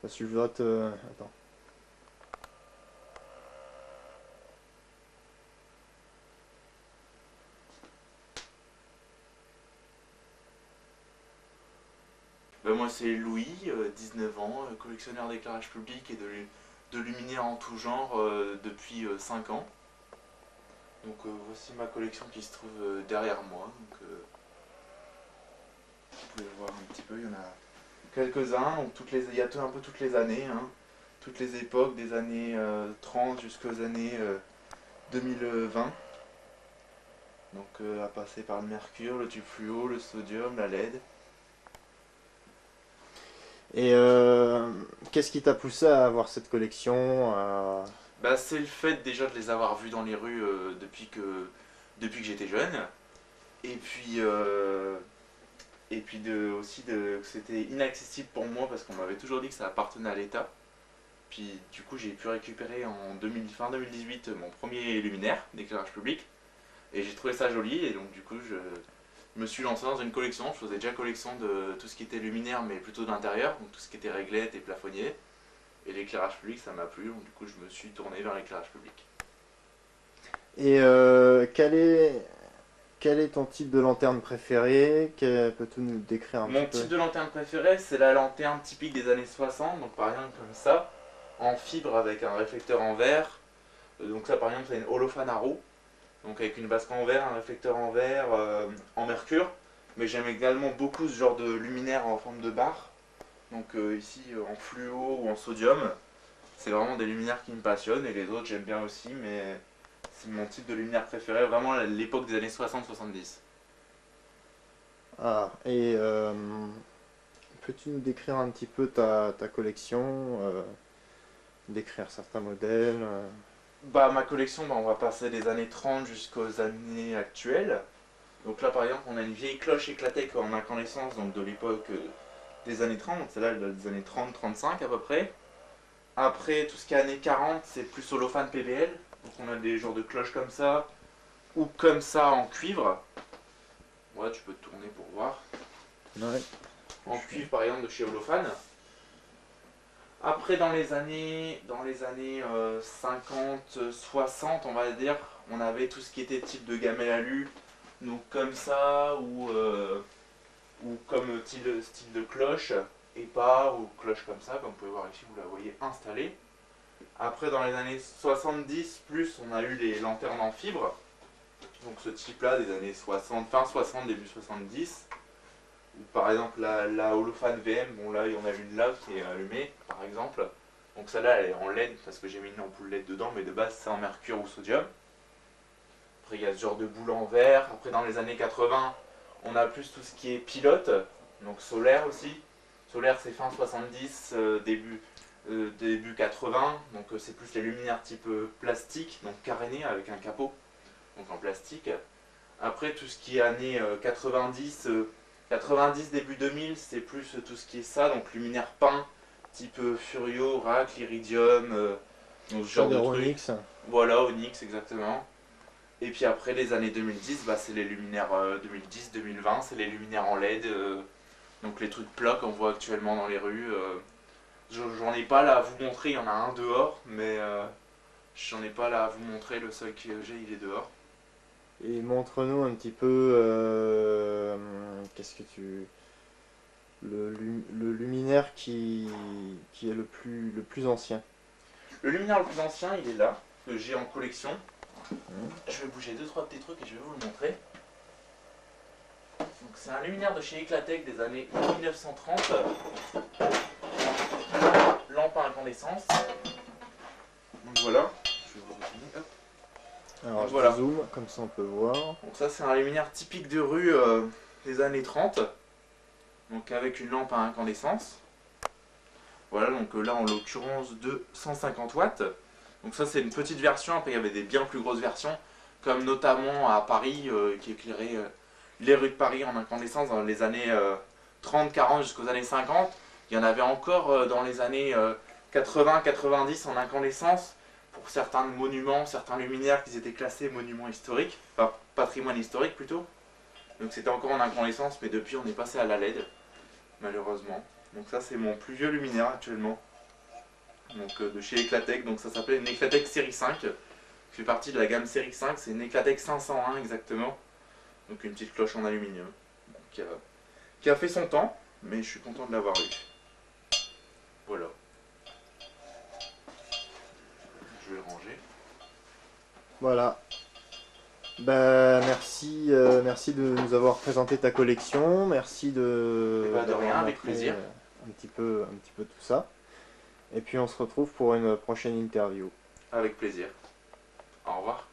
Parce que je voudrais te... Attends. Ben moi c'est Louis, 19 ans, collectionneur d'éclairage public et de luminaires en tout genre depuis 5 ans. Donc voici ma collection qui se trouve derrière moi. Donc, vous pouvez voir un petit peu, il y en a quelques-uns. Donc il y a un peu toutes les années, hein, toutes les époques, des années 30 jusqu'aux années 2020. Donc à passer par le mercure, le tube fluo, le sodium, la LED. Et qu'est-ce qui t'a poussé à avoir cette collection Bah, c'est le fait déjà de les avoir vus dans les rues depuis que j'étais jeune. Et puis, aussi que c'était inaccessible pour moi parce qu'on m'avait toujours dit que ça appartenait à l'État. Puis du coup j'ai pu récupérer fin 2018 mon premier luminaire d'éclairage public. Et j'ai trouvé ça joli et donc du coup je me suis lancé dans une collection. Je faisais déjà collection de tout ce qui était luminaire mais plutôt d'intérieur, donc tout ce qui était réglette et plafonnier. Et l'éclairage public ça m'a plu, donc du coup je me suis tourné vers l'éclairage public. Et quel est ton type de lanterne préféré? Peux-tu nous décrire un petit Mon peu? type de lanterne préféré c'est la lanterne typique des années 60, donc par exemple comme ça, en fibre avec un réflecteur en verre. Donc ça par exemple c'est une holophane à roue, donc avec une basque en verre, un réflecteur en verre en mercure. Mais j'aime également beaucoup ce genre de luminaire en forme de barre. Donc ici en fluo ou en sodium. C'est vraiment des luminaires qui me passionnent et les autres j'aime bien aussi, mais c'est mon type de luminaire préféré, vraiment à l'époque des années 60-70. Ah, et peux-tu nous décrire un petit peu ta collection, décrire certains modèles Bah ma collection, bah, on va passer des années 30 jusqu'aux années actuelles. Donc là par exemple on a une vieille cloche Éclatec en incandescence, donc de l'époque des années 30, donc celle-là des années 30-35 à peu près. Après tout ce qui est années 40 c'est plus holophane PBL, donc on a des genres de cloches comme ça, ou comme ça en cuivre. Ouais tu peux te tourner pour voir. Ouais. En cuivre par exemple de chez Holophane. Après dans les années 50-60 on va dire, on avait tout ce qui était type de gamelle alu, donc comme ça ou comme style de cloche, épars ou cloche comme ça, comme vous pouvez voir ici, vous la voyez installée. Après dans les années 70 plus on a eu les lanternes en fibre, donc ce type là des années 60, fin 60, début 70. Ou par exemple la Holophane VM, bon là il y en a une là qui est allumée par exemple. Donc celle-là elle est en LED parce que j'ai mis une ampoule LED dedans, mais de base c'est en mercure ou sodium. Après il y a ce genre de boule en verre. Après dans les années 80 on a plus tout ce qui est pilote, donc solaire aussi. Solaire c'est fin 70, début 80, donc c'est plus les luminaires type plastique, donc carénés avec un capot, donc en plastique. Après tout ce qui est années 90, 90 début 2000 c'est plus tout ce qui est ça, donc luminaire peint, type Furio, RAC, Iridium, donc ce genre de Sur trucs. Onyx. Voilà, Onyx exactement. Et puis après les années 2010, bah, c'est les luminaires 2010-2020, c'est les luminaires en LED, donc les trucs plats qu'on voit actuellement dans les rues. J'en ai pas là à vous montrer, il y en a un dehors, mais j'en ai pas là à vous montrer, le seul que j'ai il est dehors. Et montre-nous un petit peu qu'est-ce que tu... le luminaire qui est le plus ancien. Le luminaire le plus ancien il est là, que j'ai en collection. Mhm. Je vais bouger 2-3 petits trucs et je vais vous le montrer. Donc c'est un luminaire de chez Eclatec des années 1930. Lampe à incandescence. Donc voilà. Je vais vous retourner, hop. Alors je Voilà. zoome, comme ça on peut voir. Donc ça c'est un luminaire typique de rue des années 30. Donc avec une lampe à incandescence. Voilà, donc là en l'occurrence de 150 watts. Donc ça c'est une petite version, après il y avait des bien plus grosses versions, comme notamment à Paris, qui éclairait les rues de Paris en incandescence dans les années 30-40 jusqu'aux années 50. Il y en avait encore dans les années 80-90 en incandescence, pour certains monuments, certains luminaires qui étaient classés monuments historiques, enfin patrimoine historique plutôt. Donc c'était encore en incandescence, mais depuis on est passé à la LED, malheureusement. Donc ça c'est mon plus vieux luminaire actuellement. donc de chez Eclatec, donc ça s'appelle une Eclatec série 5, qui fait partie de la gamme série 5, c'est une Eclatec 501 exactement, donc une petite cloche en aluminium, qui a fait son temps, mais je suis content de l'avoir eu. Voilà. Je vais le ranger. Voilà. Merci, merci de nous avoir présenté ta collection. Merci de De rien, d'avoir avec montré, plaisir. un petit peu tout ça. Et puis on se retrouve pour une prochaine interview. Avec plaisir. Au revoir.